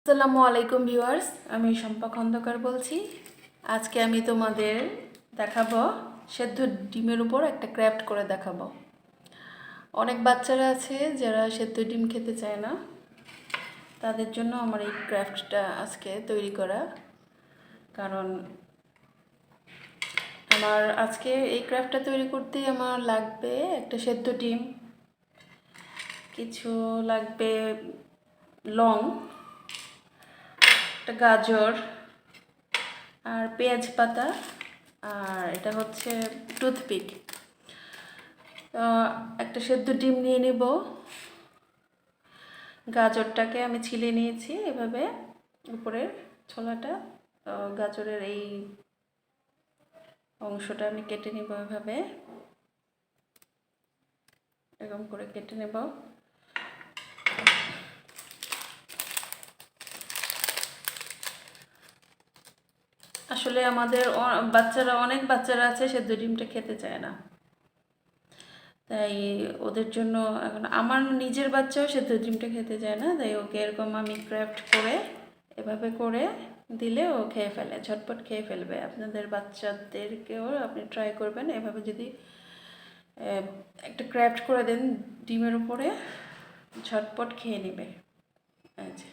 আসসালামু আলাইকুম ভিউয়ার্স, আমি শম্পা খন্দকার বলছি। আজকে আমি তোমাদের দেখাবো সেদ্ধ ডিমের উপর একটা ক্রাফট করে দেখাবো। অনেক বাচ্চারা আছে যারা সেদ্ধ ডিম খেতে চায় না, তাদের জন্য আমার এই ক্রাফটটা আজকে তৈরি করা। কারণ আমার আজকে এই ক্রাফটটা তৈরি করতে আমার লাগবে একটা সেদ্ধ ডিম, কিছু লাগবে লং, একটা গাজর আর পেঁয়াজ পাতা, আর এটা হচ্ছে টুথপিক। একটা সেদ্ধ ডিম নিয়ে নেব। গাজরটাকে আমি ছিলে নিয়েছি এভাবে, উপরের ছোলাটা, গাজরের এই অংশটা আমি কেটে নেব এভাবে, এরকম করে কেটে নেব। আসলে আমাদের অনেক বাচ্চারা আছে সেদ্ধ ডিমটা খেতে চায় না, তাই ওদের জন্য এখন আমার নিজের বাচ্চাও সেদ্ধ ডিমটা খেতে চায় না, তাই ওকে এরকম আমি ক্রাফট করে এভাবে করে দিলে ও খেয়ে ফেলে, ঝটপট খেয়ে ফেলবে। আপনাদের বাচ্চাদেরকেও আপনি ট্রাই করবেন, এভাবে যদি একটা ক্রাফট করে দেন ডিমের উপরে, ঝটপট খেয়ে নেবে। আচ্ছা,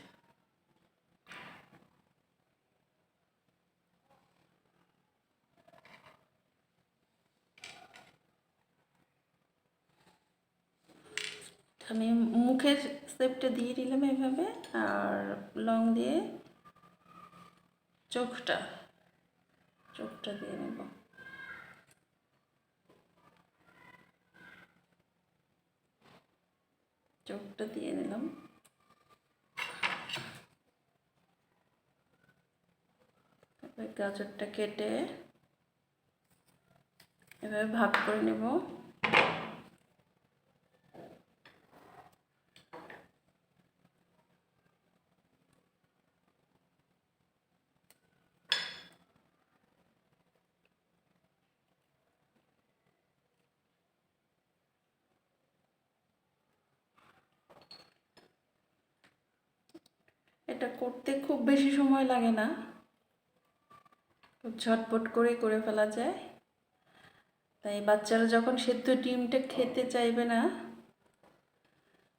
আমি মুখের শেপটা দিয়ে দিলাম এভাবে, আর লং দিয়ে চোখটা চোখটা দিয়ে নেব। চোখটা দিয়ে নিলাম। গাজরটা কেটে এভাবে ভাগ করে নেব। এটা করতে খুব বেশি সময় লাগে না, খুব ঝটপট করে ফেলা যায়। তাই বাচ্চারা যখন সেদ্ধ ডিমটা খেতে চাইবে না,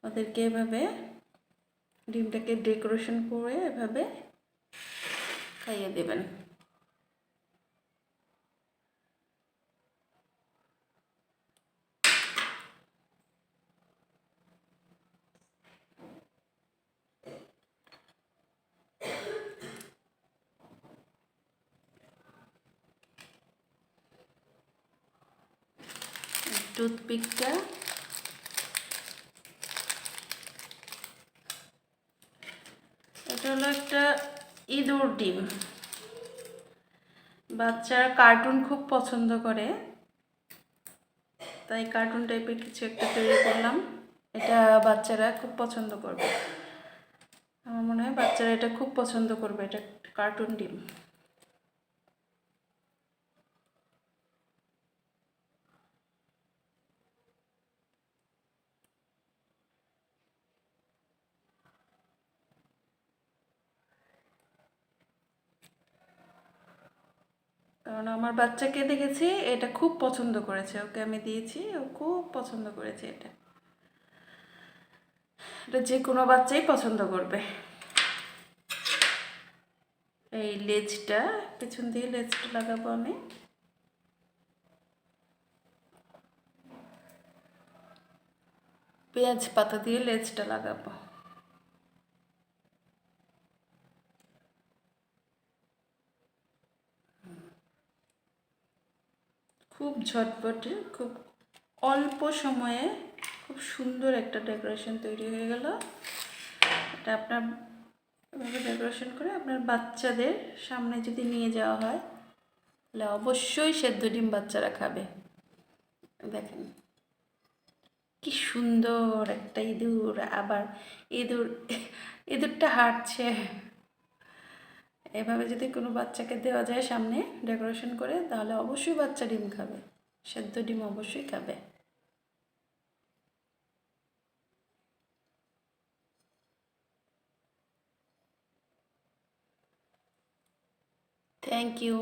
ওদেরকে এভাবে ডিমটাকে ডেকোরেশন করে এভাবে খাইয়ে দেবেন। টুথপিকটা এটা হলো একটা ইঁদুর ডিম। বাচ্চারা কার্টুন খুব পছন্দ করে, তাই কার্টুন টাইপের কিছু একটা তৈরি করলাম। এটা বাচ্চারা খুব পছন্দ করবে, আমার মনে হয় বাচ্চারা এটা খুব পছন্দ করবে। এটা কার্টুন ডিম। কারণ আমার বাচ্চাকে দেখেছি এটা খুব পছন্দ করেছে, ওকে আমি দিয়েছি, ও খুব পছন্দ করেছে। এটা এটা যে কোনো বাচ্চাই পছন্দ করবে। এই লেজটা, পেছন দিয়ে লেজটা লাগাবো আমি। পেঁয়াজ পাতা দিয়ে লেজটা লাগাবো। খুব ঝটপটে, খুব অল্প সময়ে খুব সুন্দর একটা ডেকোরেশন তৈরি হয়ে গেল। এটা আপনার এভাবে ডেকোরেশন করে আপনার বাচ্চাদের সামনে যদি নিয়ে যাওয়া হয়, তাহলে অবশ্যই সেদ্ধ ডিম বাচ্চারা খাবে। দেখেন কি সুন্দর একটা ইঁদুর, আবার ইঁদুরটা হাঁটছে। এভাবে যদি কোনো বাচ্চাকে দেওয়া যায় সামনে ডেকোরেশন করে, তাহলে অবশ্যই বাচ্চা ডিম খাবে, সেদ্ধ ডিম অবশ্যই খাবে। Thank you.